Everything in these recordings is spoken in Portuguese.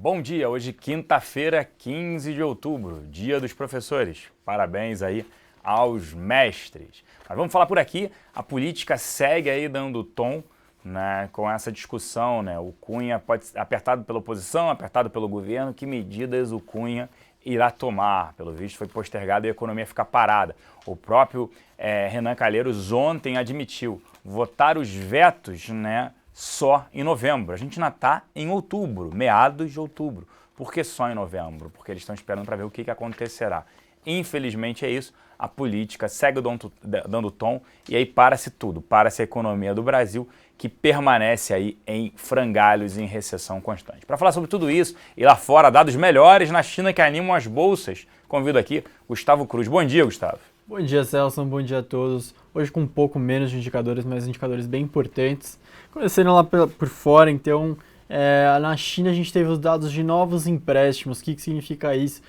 Bom dia, hoje quinta-feira, 15 de outubro, dia dos professores. Parabéns aí aos mestres. Mas vamos falar por aqui, a política segue aí dando tom, né, com essa discussão, né? O Cunha pode ser apertado pela oposição, apertado pelo governo, que medidas o Cunha irá tomar? Pelo visto foi postergado e a economia fica parada. O próprio Renan Calheiros ontem admitiu votar os vetos, né, só em novembro. A gente ainda está em outubro, meados de outubro. Por que só em novembro? Porque eles estão esperando para ver o que acontecerá. Infelizmente é isso, a política segue dando tom e aí para-se tudo, para-se a economia do Brasil, que permanece aí em frangalhos e em recessão constante. Para falar sobre tudo isso e lá fora, dados melhores na China que animam as bolsas, convido aqui Gustavo Cruz. Bom dia, Gustavo. Bom dia, Celso, bom dia a todos. Hoje com um pouco menos de indicadores, mas indicadores bem importantes. Começando lá por fora, então, na China a gente teve os dados de novos empréstimos. O que significa isso?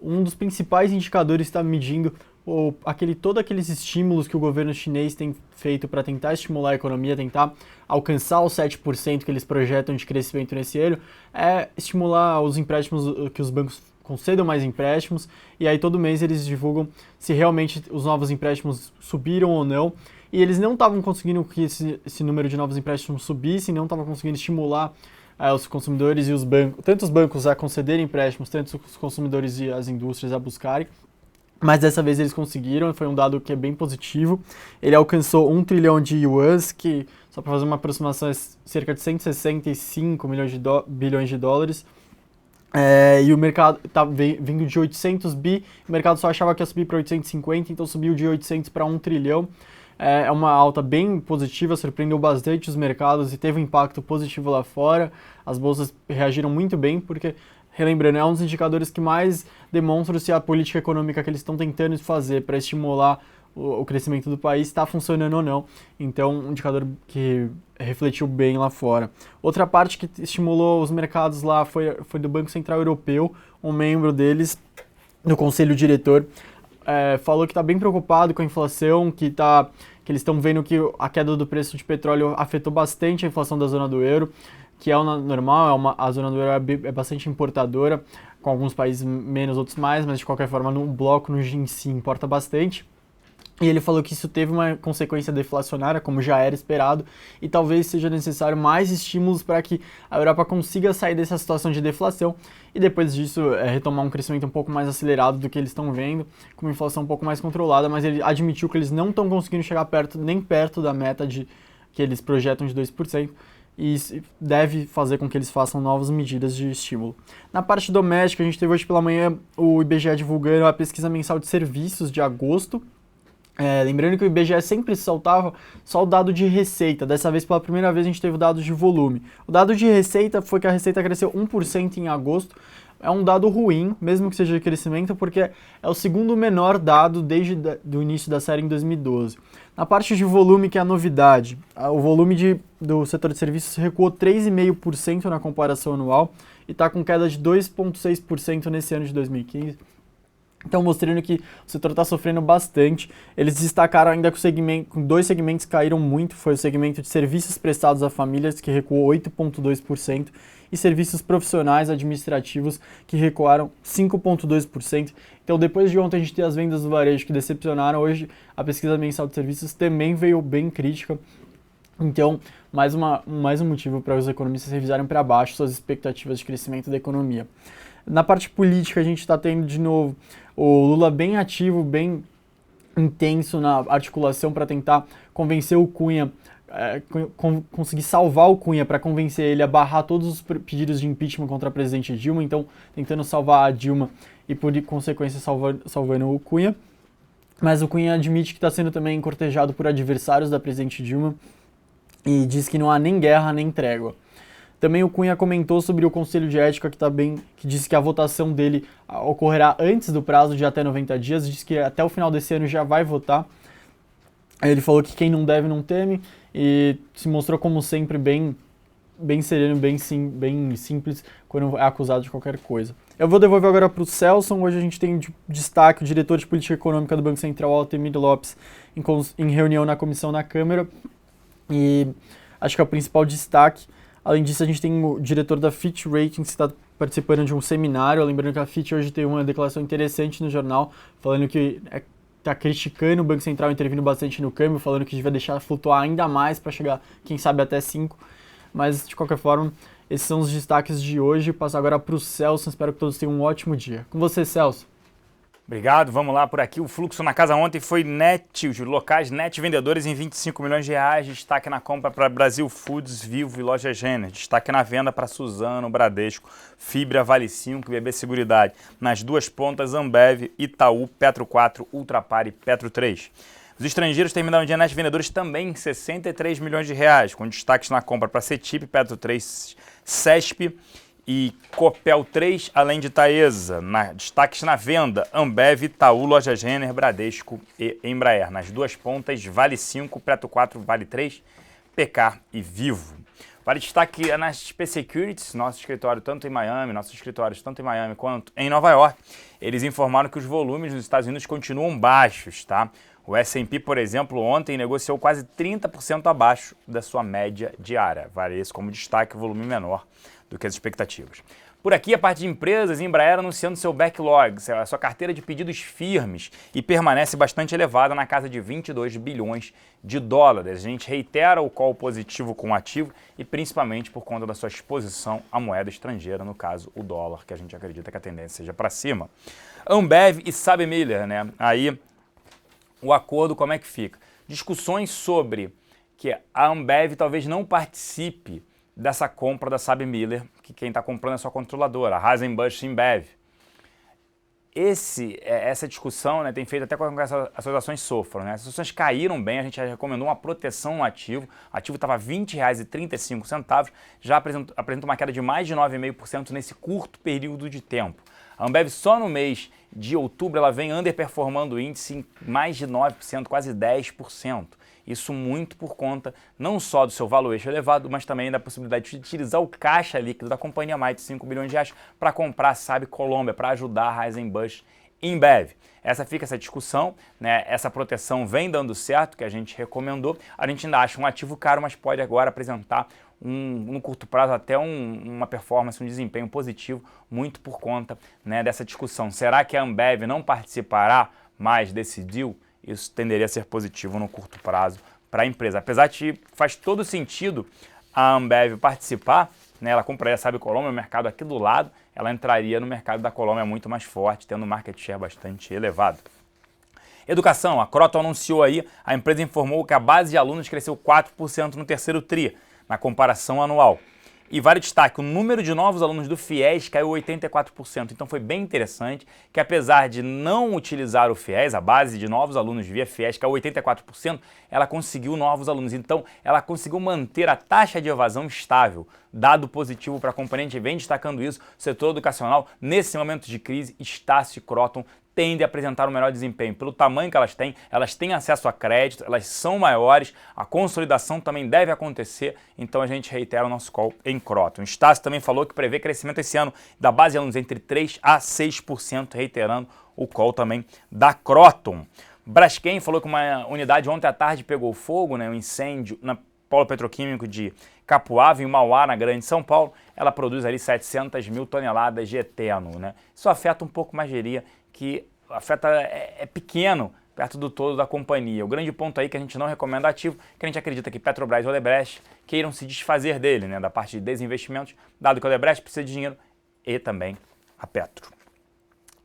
Um dos principais indicadores está medindo todos aqueles estímulos que o governo chinês tem feito para tentar estimular a economia, tentar alcançar os 7% que eles projetam de crescimento nesse ano, estimular os empréstimos, que os bancos concedam mais empréstimos, e aí todo mês eles divulgam se realmente os novos empréstimos subiram ou não, e eles não estavam conseguindo que esse número de novos empréstimos subisse, não estavam conseguindo estimular os consumidores e os bancos, tanto os bancos a concederem empréstimos, tanto os consumidores e as indústrias a buscarem, mas dessa vez eles conseguiram, foi um dado que é bem positivo. Ele alcançou 1 trilhão de yuans, que, só para fazer uma aproximação, é cerca de 165 bilhões de dólares. E o mercado está vindo de 800 bi, o mercado só achava que ia subir para 850, então subiu de 800 para 1 trilhão. É uma alta bem positiva, surpreendeu bastante os mercados e teve um impacto positivo lá fora. As bolsas reagiram muito bem, porque, relembrando, é um dos indicadores que mais demonstram se a política econômica que eles estão tentando fazer para estimular o crescimento do país está funcionando ou não. Então, um indicador que refletiu bem lá fora. Outra parte que estimulou os mercados lá foi do Banco Central Europeu, um membro deles, do conselho diretor, falou que está bem preocupado com a inflação, que eles estão vendo que a queda do preço de petróleo afetou bastante a inflação da zona do euro, que é normal, a zona do euro é bastante importadora, com alguns países menos, outros mais, mas de qualquer forma no bloco, no G em si, importa bastante. E ele falou que isso teve uma consequência deflacionária, como já era esperado, e talvez seja necessário mais estímulos para que a Europa consiga sair dessa situação de deflação e depois disso retomar um crescimento um pouco mais acelerado do que eles estão vendo, com uma inflação um pouco mais controlada, mas ele admitiu que eles não estão conseguindo chegar nem perto da meta que eles projetam de 2%, e isso deve fazer com que eles façam novas medidas de estímulo. Na parte doméstica, a gente teve hoje pela manhã o IBGE divulgando a pesquisa mensal de serviços de agosto. Lembrando que o IBGE sempre soltava só o dado de receita, dessa vez pela primeira vez a gente teve o dado de volume. O dado de receita foi que a receita cresceu 1% em agosto, é um dado ruim, mesmo que seja de crescimento, porque é o segundo menor dado desde o início da série em 2012. Na parte de volume, que é a novidade, o volume do setor de serviços recuou 3,5% na comparação anual e está com queda de 2,6% nesse ano de 2015. Então, mostrando que o setor está sofrendo bastante. Eles destacaram ainda que dois segmentos caíram muito, foi o segmento de serviços prestados a famílias, que recuou 8,2%, e serviços profissionais administrativos, que recuaram 5,2%. Então, depois de ontem a gente ter as vendas do varejo que decepcionaram, hoje a pesquisa mensal de serviços também veio bem crítica. Então, mais um motivo para os economistas revisarem para baixo suas expectativas de crescimento da economia. Na parte política, a gente está tendo de novo o Lula bem ativo, bem intenso na articulação para tentar convencer o Cunha, conseguir salvar o Cunha para convencer ele a barrar todos os pedidos de impeachment contra a presidente Dilma, então tentando salvar a Dilma e por consequência salvando o Cunha. Mas o Cunha admite que está sendo também cortejado por adversários da presidente Dilma e diz que não há nem guerra nem trégua. Também o Cunha comentou sobre o Conselho de Ética, que disse que a votação dele ocorrerá antes do prazo de até 90 dias, disse que até o final desse ano já vai votar. Ele falou que quem não deve não teme e se mostrou como sempre bem sereno, bem simples quando é acusado de qualquer coisa. Eu vou devolver agora para o Celso. Hoje a gente tem de destaque o diretor de política econômica do Banco Central, Altemir Lopes, em reunião na comissão na Câmara, e acho que é o principal destaque. Além disso, a gente tem o diretor da Fitch Ratings, que está participando de um seminário. Lembrando que a FIT hoje tem uma declaração interessante no jornal, falando que está criticando o Banco Central intervindo bastante no câmbio, falando que devia deixar flutuar ainda mais para chegar, quem sabe, até 5. Mas, de qualquer forma, esses são os destaques de hoje. Passo agora para o Celso. Espero que todos tenham um ótimo dia. Com você, Celso. Obrigado, vamos lá por aqui. O fluxo na casa ontem foi net, os locais net vendedores em 25 milhões de reais. Destaque na compra para Brasil Foods, Vivo e Loja Renner. Destaque na venda para Suzano, Bradesco, Fibra, Vale 5 e BB Seguridade. Nas duas pontas, Ambev, Itaú, Petro 4, Ultrapar e Petro 3. Os estrangeiros terminaram o dia net vendedores também em 63 milhões de reais, com destaques na compra para Cetip, Petro 3, Cesp e Copel 3, além de Taesa. Destaques na venda, Ambev, Itaú, Lojas Renner, Bradesco e Embraer. Nas duas pontas, Vale 5, Petro 4, Vale 3, PK e Vivo. Vale destaque na XP Securities, nosso escritório tanto em Miami, nossos escritórios tanto em Miami quanto em Nova York. Eles informaram que os volumes nos Estados Unidos continuam baixos, tá? O S&P, por exemplo, ontem negociou quase 30% abaixo da sua média diária. Vale esse como destaque, volume menor do que as expectativas. Por aqui, a parte de empresas, Embraer anunciando seu backlog, a sua carteira de pedidos firmes, e permanece bastante elevada na casa de 22 bilhões de dólares. A gente reitera o call positivo com o ativo e principalmente por conta da sua exposição à moeda estrangeira, no caso o dólar, que a gente acredita que a tendência seja para cima. Ambev e SABMiller, né? Aí o acordo como é que fica? Discussões sobre que a Ambev talvez não participe dessa compra da SABMiller, que quem está comprando é a sua controladora, a Anheuser-Busch InBev. Essa discussão, né, tem feito até com que as ações sofram, né? As ações caíram bem, a gente já recomendou uma proteção no ativo. O ativo estava R$ 20,35, já apresenta uma queda de mais de 9,5% nesse curto período de tempo. A Ambev só no mês de outubro ela vem underperformando o índice em mais de 9%, quase 10%. Isso muito por conta não só do seu valuation elevado, mas também da possibilidade de utilizar o caixa líquido da companhia, mais de 5 bilhões de reais, para comprar a SAB Colômbia, para ajudar a Anheuser-Busch InBev. Essa discussão, né? Essa proteção vem dando certo, que a gente recomendou. A gente ainda acha um ativo caro, mas pode agora apresentar no curto prazo até uma performance, um desempenho positivo, muito por conta, né, dessa discussão. Será que a Ambev não participará mais desse deal? Isso tenderia a ser positivo no curto prazo para a empresa. Apesar de faz todo sentido a Ambev participar, né, ela compraria a SAB Colômbia, o mercado aqui do lado, ela entraria no mercado da Colômbia muito mais forte, tendo um market share bastante elevado. Educação, a Croton anunciou aí, a empresa informou que a base de alunos cresceu 4% no terceiro TRI, na comparação anual. E vale destaque, o número de novos alunos do FIES caiu 84%, então foi bem interessante que apesar de não utilizar o FIES, a base de novos alunos via FIES caiu 84%, ela conseguiu novos alunos, então ela conseguiu manter a taxa de evasão estável, dado positivo para a companhia, a gente vem destacando isso, o setor educacional nesse momento de crise, Estácio e Croton tendem a apresentar um melhor desempenho. Pelo tamanho que elas têm acesso a crédito, elas são maiores, a consolidação também deve acontecer, então a gente reitera o nosso call em Croton. O Estácio também falou que prevê crescimento esse ano da base de alunos entre 3% a 6%, reiterando o call também da Croton. Braskem falou que uma unidade ontem à tarde pegou fogo, né, um incêndio na polo petroquímico de Capuava, em Mauá, na Grande São Paulo. Ela produz ali 700 mil toneladas de eteno, né? Isso afeta um pouco mais, diria, que é pequeno perto do todo da companhia. O grande ponto aí que a gente não recomenda ativo, que a gente acredita que Petrobras e Odebrecht queiram se desfazer dele, né, da parte de desinvestimentos, dado que o Odebrecht precisa de dinheiro e também a Petro.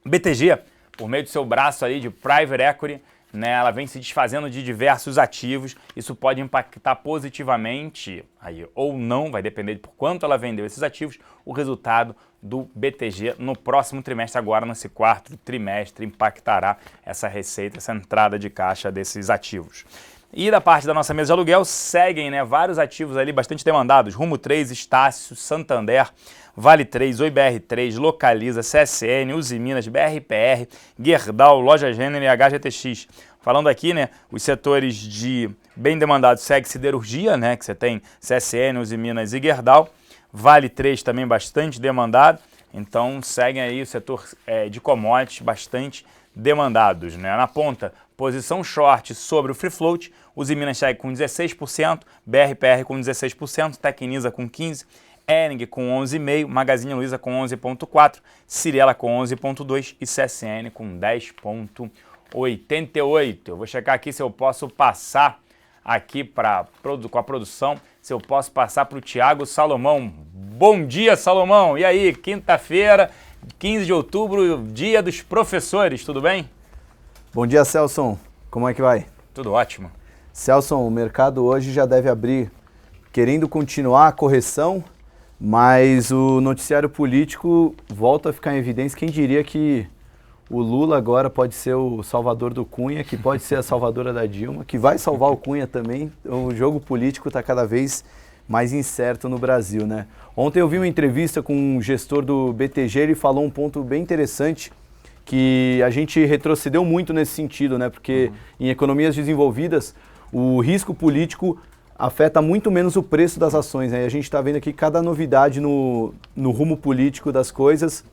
BTG, por meio do seu braço ali de private equity, né, ela vem se desfazendo de diversos ativos, isso pode impactar positivamente, aí, ou não, vai depender de por quanto ela vendeu esses ativos, o resultado do BTG no próximo trimestre, agora nesse quarto trimestre, impactará essa receita, essa entrada de caixa desses ativos. E da parte da nossa mesa de aluguel, seguem, né, vários ativos ali bastante demandados, Rumo 3, Estácio, Santander, Vale 3, OIBR3, Localiza, CSN, Uzi Minas, BRPR, Gerdau, Loja Renner e HGTX. Falando aqui, né, os setores de bem demandados segue siderurgia, né, que você tem CSN, Uzi Minas e Gerdau. Vale 3 também bastante demandado, então seguem aí o setor de commodities bastante demandados, né. Na ponta, posição short sobre o free float, Uzi Minas segue com 16%, BRPR com 16%, Tecnisa com 15%, Hering com 11,5%, Magazine Luiza com 11,4%, Cyrela com 11,2% e CSN com 10,88%. Eu vou checar aqui se eu posso passar aqui com a produção, se eu posso passar para o Thiago Salomão. Bom dia, Salomão! E aí, quinta-feira, 15 de outubro, dia dos professores, tudo bem? Bom dia, Celson. Como é que vai? Tudo ótimo. Celson, o mercado hoje já deve abrir querendo continuar a correção, mas o noticiário político volta a ficar em evidência. Quem diria que o Lula agora pode ser o salvador do Cunha, que pode ser a salvadora da Dilma, que vai salvar o Cunha também. O jogo político está cada vez mais incerto no Brasil, né? Ontem eu vi uma entrevista com um gestor do BTG, ele falou um ponto bem interessante, que a gente retrocedeu muito nesse sentido, né? Porque em economias desenvolvidas, o risco político afeta muito menos o preço das ações, né? E a gente está vendo aqui cada novidade no rumo político das coisas.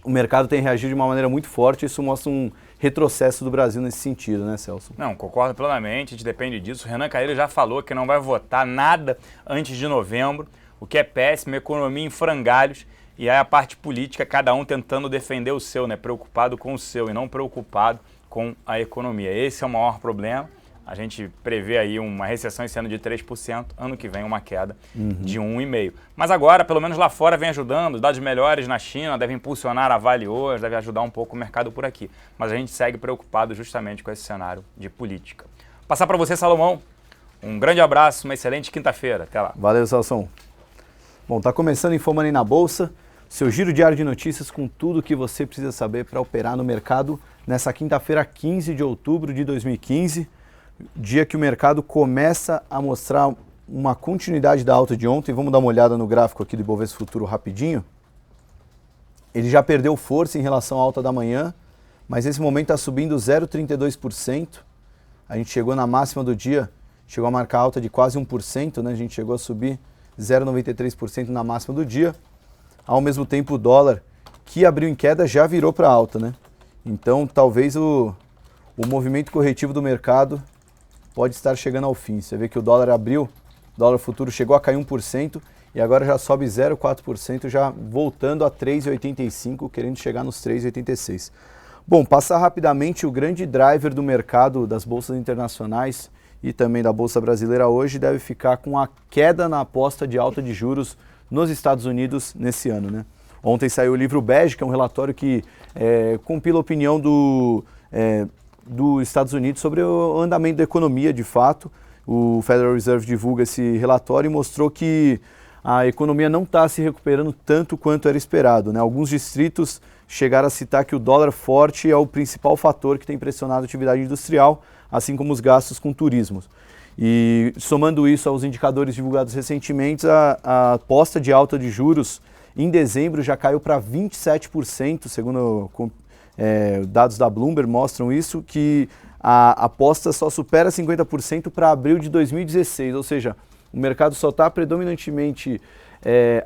O mercado tem reagido de uma maneira muito forte, isso mostra um retrocesso do Brasil nesse sentido, né, Celso? Não, concordo plenamente, a gente depende disso. O Renan Calheiros já falou que não vai votar nada antes de novembro, o que é péssimo, economia em frangalhos, e aí a parte política, cada um tentando defender o seu, né, preocupado com o seu e não preocupado com a economia. Esse é o maior problema. A gente prevê aí uma recessão esse ano de 3%, ano que vem uma queda de 1,5%. Mas agora, pelo menos lá fora, vem ajudando, dados melhores na China, devem impulsionar a Vale hoje, deve ajudar um pouco o mercado por aqui. Mas a gente segue preocupado justamente com esse cenário de política. Passar para você, Salomão, um grande abraço, uma excelente quinta-feira. Até lá. Valeu, Celso. Bom, tá começando Infomoney na Bolsa, seu giro diário de notícias com tudo o que você precisa saber para operar no mercado nessa quinta-feira, 15 de outubro de 2015. Dia que o mercado começa a mostrar uma continuidade da alta de ontem. Vamos dar uma olhada no gráfico aqui do Ibovespa Futuro rapidinho. Ele já perdeu força em relação à alta da manhã, mas nesse momento está subindo 0,32%. A gente chegou na máxima do dia, chegou a marcar alta de quase 1%, né? A gente chegou a subir 0,93% na máxima do dia. Ao mesmo tempo, o dólar, que abriu em queda, já virou para alta, né? Então, talvez o movimento corretivo do mercado pode estar chegando ao fim. Você vê que o dólar abriu, o dólar futuro chegou a cair 1% e agora já sobe 0,4%, já voltando a 3,85%, querendo chegar nos 3,86%. Bom, passar rapidamente o grande driver do mercado das bolsas internacionais e também da Bolsa Brasileira hoje deve ficar com a queda na aposta de alta de juros nos Estados Unidos nesse ano, né? Ontem saiu o livro Bege, que é um relatório que compila a opinião dos Estados Unidos sobre o andamento da economia, de fato. O Federal Reserve divulga esse relatório e mostrou que a economia não está se recuperando tanto quanto era esperado, né? Alguns distritos chegaram a citar que o dólar forte é o principal fator que tem pressionado a atividade industrial, assim como os gastos com turismo. E somando isso aos indicadores divulgados recentemente, a aposta de alta de juros em dezembro já caiu para 27%, segundo dados da Bloomberg mostram isso, que a aposta só supera 50% para abril de 2016, ou seja, o mercado só está predominantemente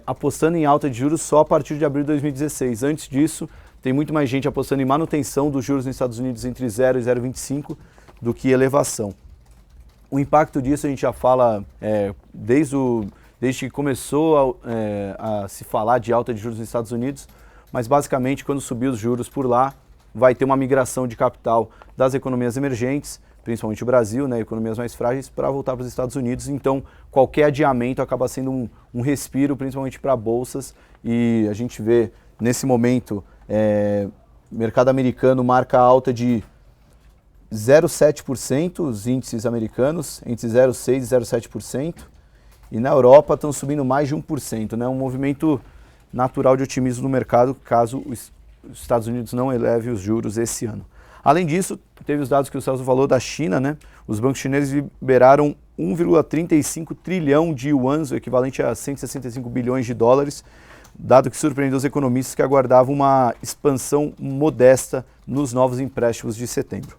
apostando em alta de juros só a partir de abril de 2016. Antes disso, tem muito mais gente apostando em manutenção dos juros nos Estados Unidos entre 0 e 0,25 do que elevação. O impacto disso a gente já fala desde que começou a se falar de alta de juros nos Estados Unidos, mas basicamente quando subir os juros por lá, vai ter uma migração de capital das economias emergentes, principalmente o Brasil, né, economias mais frágeis, para voltar para os Estados Unidos. Então, qualquer adiamento acaba sendo um respiro, principalmente para bolsas, e a gente vê nesse momento o mercado americano marca alta de 0,7%, os índices americanos, entre 0,6% e 0,7%, e na Europa estão subindo mais de 1%, né? Um movimento natural de otimismo no mercado, caso os Estados Unidos não eleve os juros esse ano. Além disso, teve os dados que o Celso falou da China, né? Os bancos chineses liberaram 1,35 trilhão de yuans, o equivalente a 165 bilhões de dólares, dado que surpreendeu os economistas que aguardavam uma expansão modesta nos novos empréstimos de setembro.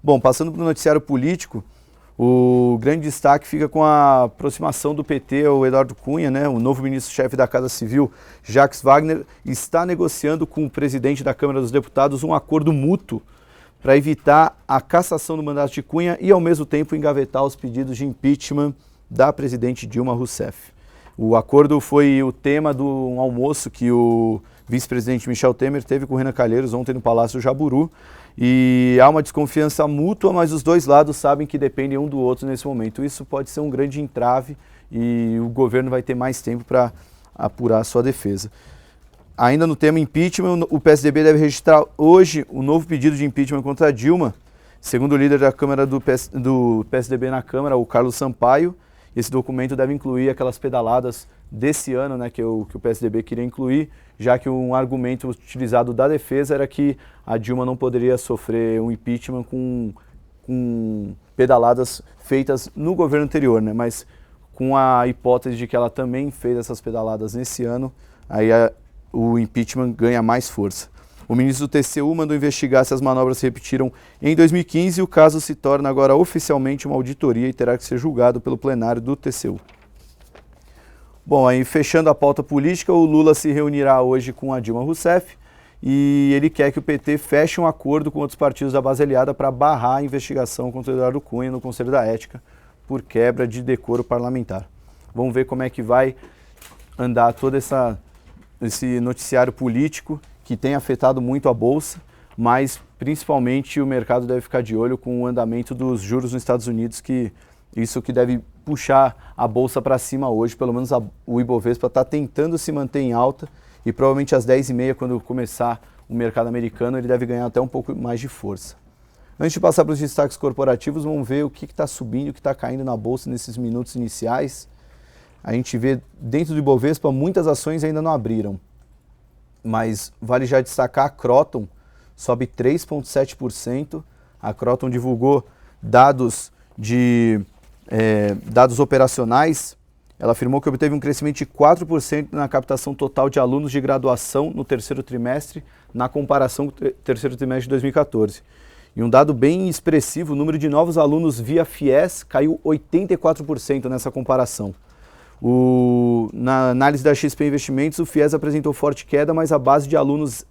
Bom, passando para o noticiário político, o grande destaque fica com a aproximação do PT ao Eduardo Cunha, né? O novo ministro-chefe da Casa Civil, Jacques Wagner, está negociando com o presidente da Câmara dos Deputados um acordo mútuo para evitar a cassação do mandato de Cunha e, ao mesmo tempo, engavetar os pedidos de impeachment da presidente Dilma Rousseff. O acordo foi o tema de um almoço que o vice-presidente Michel Temer teve com o Renan Calheiros ontem no Palácio Jaburu. E há uma desconfiança mútua, mas os dois lados sabem que dependem um do outro nesse momento. Isso pode ser um grande entrave e o governo vai ter mais tempo para apurar a sua defesa. Ainda no tema impeachment, o PSDB deve registrar hoje o novo pedido de impeachment contra a Dilma. Segundo o líder da Câmara do PSDB na Câmara, o Carlos Sampaio, esse documento deve incluir aquelas pedaladas desse ano, né, que o PSDB queria incluir, já que um argumento utilizado da defesa era que a Dilma não poderia sofrer um impeachment com pedaladas feitas no governo anterior, né, mas com a hipótese de que ela também fez essas pedaladas nesse ano, aí o impeachment ganha mais força. O ministro do TCU mandou investigar se as manobras se repetiram em 2015 e o caso se torna agora oficialmente uma auditoria e terá que ser julgado pelo plenário do TCU. Bom, aí fechando a pauta política, o Lula se reunirá hoje com a Dilma Rousseff e ele quer que o PT feche um acordo com outros partidos da base aliada para barrar a investigação contra o Eduardo Cunha no Conselho da Ética por quebra de decoro parlamentar. Vamos ver como é que vai andar todo esse noticiário político que tem afetado muito a Bolsa, mas principalmente o mercado deve ficar de olho com o andamento dos juros nos Estados Unidos, que isso que deve puxar a Bolsa para cima hoje, pelo menos o Ibovespa está tentando se manter em alta e provavelmente às 10h30, quando começar o mercado americano, ele deve ganhar até um pouco mais de força. Antes de passar para os destaques corporativos, vamos ver o que está subindo, o que está caindo na Bolsa nesses minutos iniciais. A gente vê dentro do Ibovespa muitas ações ainda não abriram, mas vale já destacar a Kroton, sobe 3,7%. A Kroton divulgou dados operacionais. Ela afirmou que obteve um crescimento de 4% na captação total de alunos de graduação no terceiro trimestre, na comparação com o terceiro trimestre de 2014. E um dado bem expressivo, o número de novos alunos via FIES caiu 84% nessa comparação. Na análise da XP Investimentos, o FIES apresentou forte queda, mas a base de alunos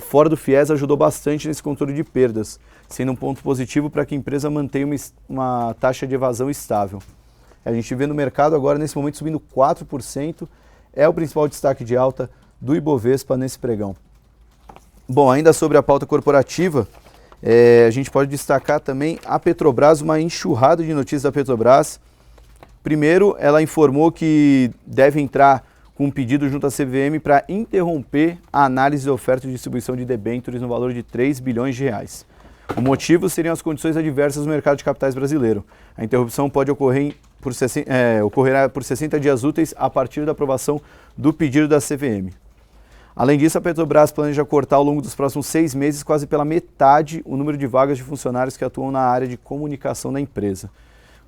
fora do FIES ajudou bastante nesse controle de perdas, sendo um ponto positivo para que a empresa mantenha uma taxa de evasão estável. A gente vê no mercado agora, nesse momento, subindo 4%, é o principal destaque de alta do Ibovespa nesse pregão. Bom, ainda sobre a pauta corporativa, a gente pode destacar também a Petrobras, uma enxurrada de notícias da Petrobras. Primeiro, ela informou que deve entrar com um pedido junto à CVM para interromper a análise de oferta de distribuição de debêntures no valor de 3 bilhões de reais. O motivo seriam as condições adversas no mercado de capitais brasileiro. A interrupção pode ocorrerá por 60 dias úteis a partir da aprovação do pedido da CVM. Além disso, a Petrobras planeja cortar ao longo dos próximos 6 meses quase pela metade o número de vagas de funcionários que atuam na área de comunicação da empresa.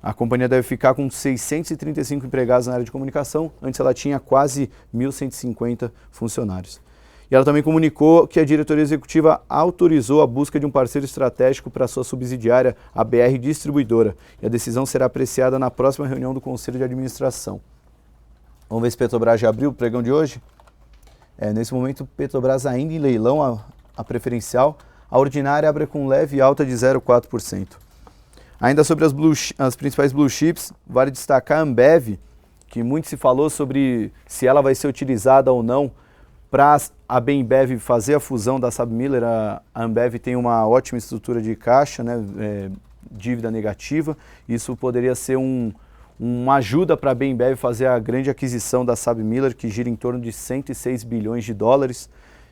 A companhia deve ficar com 635 empregados na área de comunicação, antes ela tinha quase 1.150 funcionários. E ela também comunicou que a diretoria executiva autorizou a busca de um parceiro estratégico para sua subsidiária, a BR Distribuidora, e a decisão será apreciada na próxima reunião do Conselho de Administração. Vamos ver se Petrobras já abriu o pregão de hoje? Nesse momento, Petrobras ainda em leilão, a preferencial, a ordinária abre com leve alta de 0,4%. Ainda sobre as principais blue chips, vale destacar a Ambev, que muito se falou sobre se ela vai ser utilizada ou não para a Bembev fazer a fusão da SABMiller. A Ambev tem uma ótima estrutura de caixa, né, dívida negativa. Isso poderia ser uma ajuda para a Bembev fazer a grande aquisição da SABMiller, que gira em torno de 106 bilhões de dólares.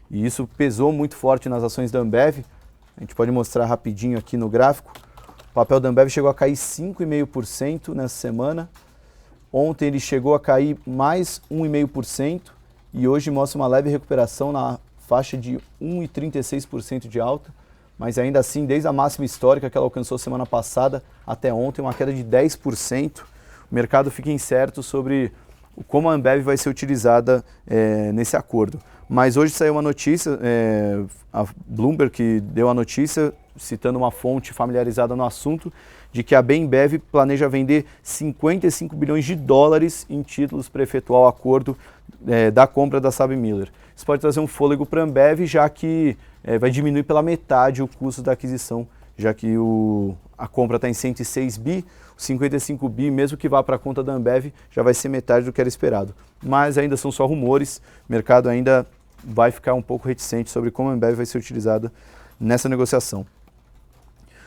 E isso pesou muito forte nas ações da Ambev. A gente pode mostrar rapidinho aqui no gráfico. O papel da Ambev chegou a cair 5,5% nessa semana. Ontem ele chegou a cair mais 1,5% e hoje mostra uma leve recuperação na faixa de 1,36% de alta, mas ainda assim, desde a máxima histórica que ela alcançou semana passada até ontem, uma queda de 10%. O mercado fica incerto sobre como a Ambev vai ser utilizada nesse acordo. Mas hoje saiu uma notícia, a Bloomberg que deu a notícia, citando uma fonte familiarizada no assunto, de que a Bembev planeja vender 55 bilhões de dólares em títulos para efetuar o acordo da compra da SABMiller. Isso pode trazer um fôlego para a Ambev, já que vai diminuir pela metade o custo da aquisição, já que a compra está em 106 bi, os 55 bi, mesmo que vá para a conta da Ambev, já vai ser metade do que era esperado. Mas ainda são só rumores, o mercado ainda vai ficar um pouco reticente sobre como a Ambev vai ser utilizada nessa negociação.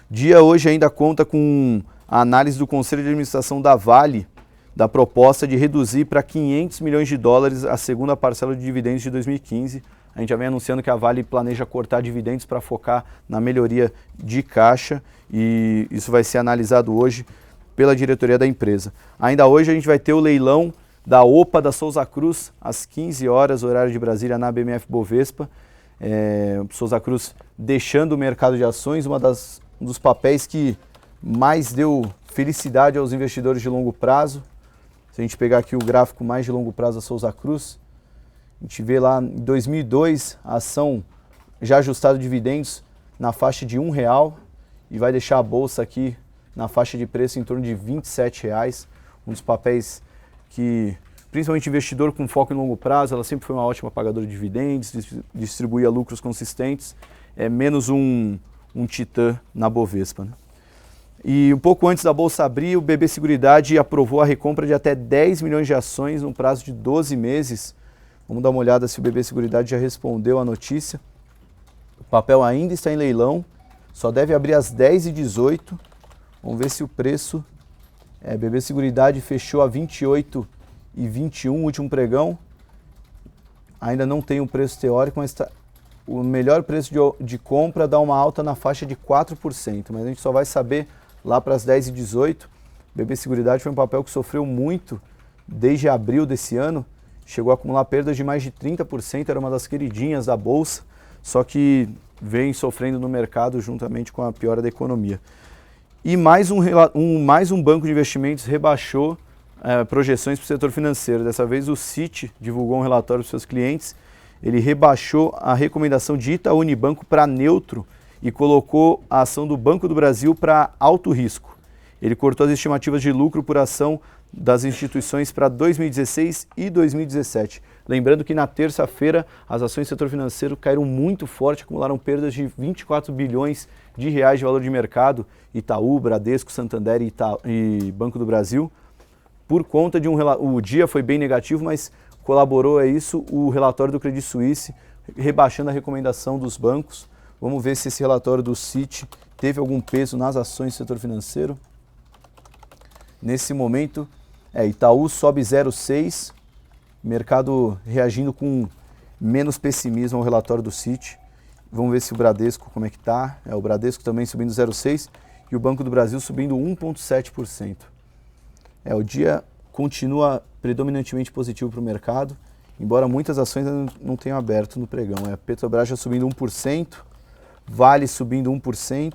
Dia hoje ainda conta com a análise do Conselho de Administração da Vale, da proposta de reduzir para 500 milhões de dólares a segunda parcela de dividendos de 2015. A gente já vem anunciando que a Vale planeja cortar dividendos para focar na melhoria de caixa e isso vai ser analisado hoje pela diretoria da empresa. Ainda hoje a gente vai ter o leilão da OPA da Souza Cruz, às 15 horas, horário de Brasília, na BMF Bovespa. Souza Cruz deixando o mercado de ações, um dos papéis que mais deu felicidade aos investidores de longo prazo. Se a gente pegar aqui o gráfico mais de longo prazo da Souza Cruz, a gente vê lá em 2002 a ação já ajustada de dividendos na faixa de R$1 e vai deixar a bolsa aqui na faixa de preço em torno de R$27. Um dos papéis que, principalmente investidor com foco em longo prazo, ela sempre foi uma ótima pagadora de dividendos, distribuía lucros consistentes, menos um titã na Bovespa, né? E um pouco antes da bolsa abrir, o BB Seguridade aprovou a recompra de até 10 milhões de ações num prazo de 12 meses. Vamos dar uma olhada se o BB Seguridade já respondeu à notícia. O papel ainda está em leilão, só deve abrir às 10h18. Vamos ver se o preço... BB Seguridade fechou a 28,21 o último pregão. Ainda não tem um preço teórico, mas o melhor preço de compra dá uma alta na faixa de 4%, mas a gente só vai saber lá para as 10h18. BB Seguridade foi um papel que sofreu muito desde abril desse ano, chegou a acumular perdas de mais de 30%, era uma das queridinhas da Bolsa, só que vem sofrendo no mercado juntamente com a piora da economia. E mais um banco de investimentos rebaixou projeções para o setor financeiro. Dessa vez o Citi divulgou um relatório para os seus clientes. Ele rebaixou a recomendação de Itaú Unibanco para neutro e colocou a ação do Banco do Brasil para alto risco. Ele cortou as estimativas de lucro por ação das instituições para 2016 e 2017. Lembrando que na terça-feira as ações do setor financeiro caíram muito forte, acumularam perdas de 24 bilhões de reais de valor de mercado, Itaú, Bradesco, Santander e Banco do Brasil, por conta de o dia foi bem negativo, mas colaborou a isso o relatório do Credit Suisse, rebaixando a recomendação dos bancos. Vamos ver se esse relatório do Citi teve algum peso nas ações do setor financeiro. Nesse momento, Itaú sobe 0,6, mercado reagindo com menos pessimismo ao relatório do Citi. Vamos ver se o Bradesco, como é que está. O Bradesco também subindo 0,6 e o Banco do Brasil subindo 1,7%. O dia continua predominantemente positivo para o mercado, embora muitas ações ainda não tenham aberto no pregão. A Petrobras já subindo 1%, Vale subindo 1%,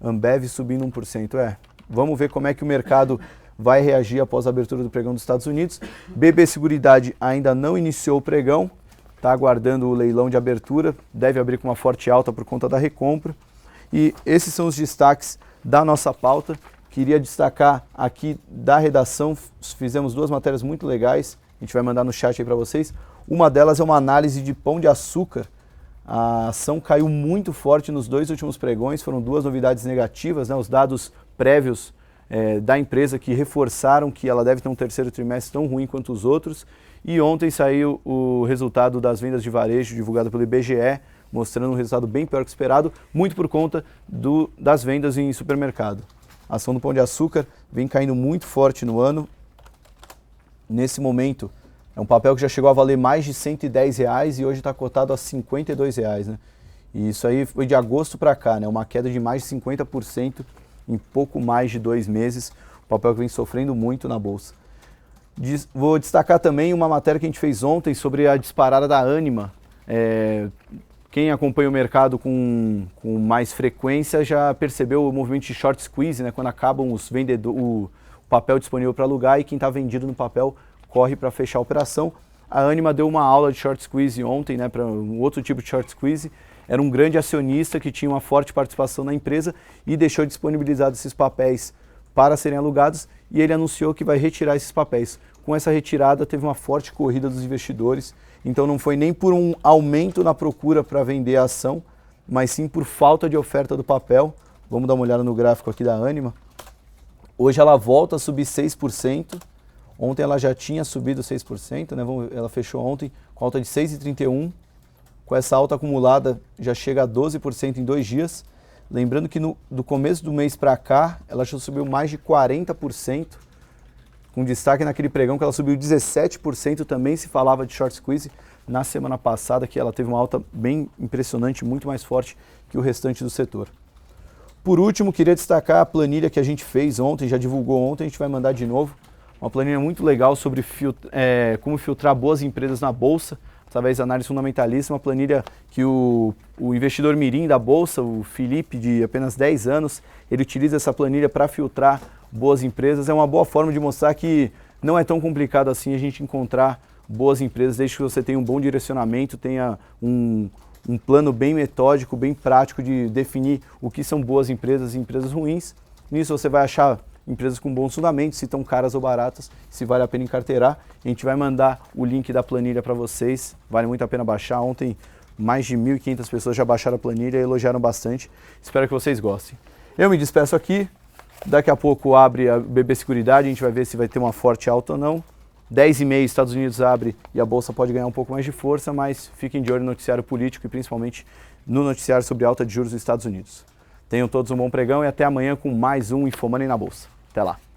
Ambev subindo 1%. Vamos ver como é que o mercado vai reagir após a abertura do pregão dos Estados Unidos. BB Seguridade ainda não iniciou o pregão, está aguardando o leilão de abertura, deve abrir com uma forte alta por conta da recompra. E esses são os destaques da nossa pauta. Queria destacar aqui da redação, fizemos duas matérias muito legais, a gente vai mandar no chat aí para vocês. Uma delas é uma análise de Pão de Açúcar. A ação caiu muito forte nos dois últimos pregões, foram duas novidades negativas, né? Os dados prévios da empresa que reforçaram que ela deve ter um terceiro trimestre tão ruim quanto os outros. E ontem saiu o resultado das vendas de varejo divulgado pelo IBGE, mostrando um resultado bem pior que esperado, muito por conta das vendas em supermercado. A ação do Pão de Açúcar vem caindo muito forte no ano. Nesse momento, é um papel que já chegou a valer mais de R$110 e hoje está cotado a R$52, né? E isso aí foi de agosto para cá, né? Uma queda de mais de 50% em pouco mais de 2 meses. O papel que vem sofrendo muito na Bolsa. Vou destacar também uma matéria que a gente fez ontem sobre a disparada da Ânima. Quem acompanha o mercado com mais frequência já percebeu o movimento de short squeeze, né? Quando acabam o papel disponível para alugar e quem está vendido no papel corre para fechar a operação. A Ânima deu uma aula de short squeeze ontem, né, para um outro tipo de short squeeze. Era um grande acionista que tinha uma forte participação na empresa e deixou disponibilizados esses papéis para serem alugados e ele anunciou que vai retirar esses papéis. Com essa retirada teve uma forte corrida dos investidores, então não foi nem por um aumento na procura para vender a ação, mas sim por falta de oferta do papel. Vamos dar uma olhada no gráfico aqui da Ânima. Hoje ela volta a subir 6%. Ontem ela já tinha subido 6%, né? Ela fechou ontem com alta de 6,31. Com essa alta acumulada já chega a 12% em 2 dias. Lembrando que do começo do mês para cá, ela já subiu mais de 40%, com destaque naquele pregão que ela subiu 17%, também se falava de short squeeze na semana passada, que ela teve uma alta bem impressionante, muito mais forte que o restante do setor. Por último, queria destacar a planilha que a gente fez ontem, já divulgou ontem, a gente vai mandar de novo, uma planilha muito legal sobre como filtrar boas empresas na Bolsa, através da análise fundamentalista, uma planilha que o investidor mirim da Bolsa, o Felipe, de apenas 10 anos, ele utiliza essa planilha para filtrar boas empresas. É uma boa forma de mostrar que não é tão complicado assim a gente encontrar boas empresas, desde que você tenha um bom direcionamento, tenha um plano bem metódico, bem prático de definir o que são boas empresas e empresas ruins. Nisso você vai achar empresas com bons fundamentos, se estão caras ou baratas, se vale a pena encarteirar. A gente vai mandar o link da planilha para vocês, vale muito a pena baixar. Ontem mais de 1.500 pessoas já baixaram a planilha e elogiaram bastante. Espero que vocês gostem. Eu me despeço aqui, daqui a pouco abre a BB Seguridade, a gente vai ver se vai ter uma forte alta ou não. 10h30 Estados Unidos abre e a Bolsa pode ganhar um pouco mais de força, mas fiquem de olho no noticiário político e principalmente no noticiário sobre alta de juros dos Estados Unidos. Tenham todos um bom pregão e até amanhã com mais um InfoMoney na Bolsa. Até lá!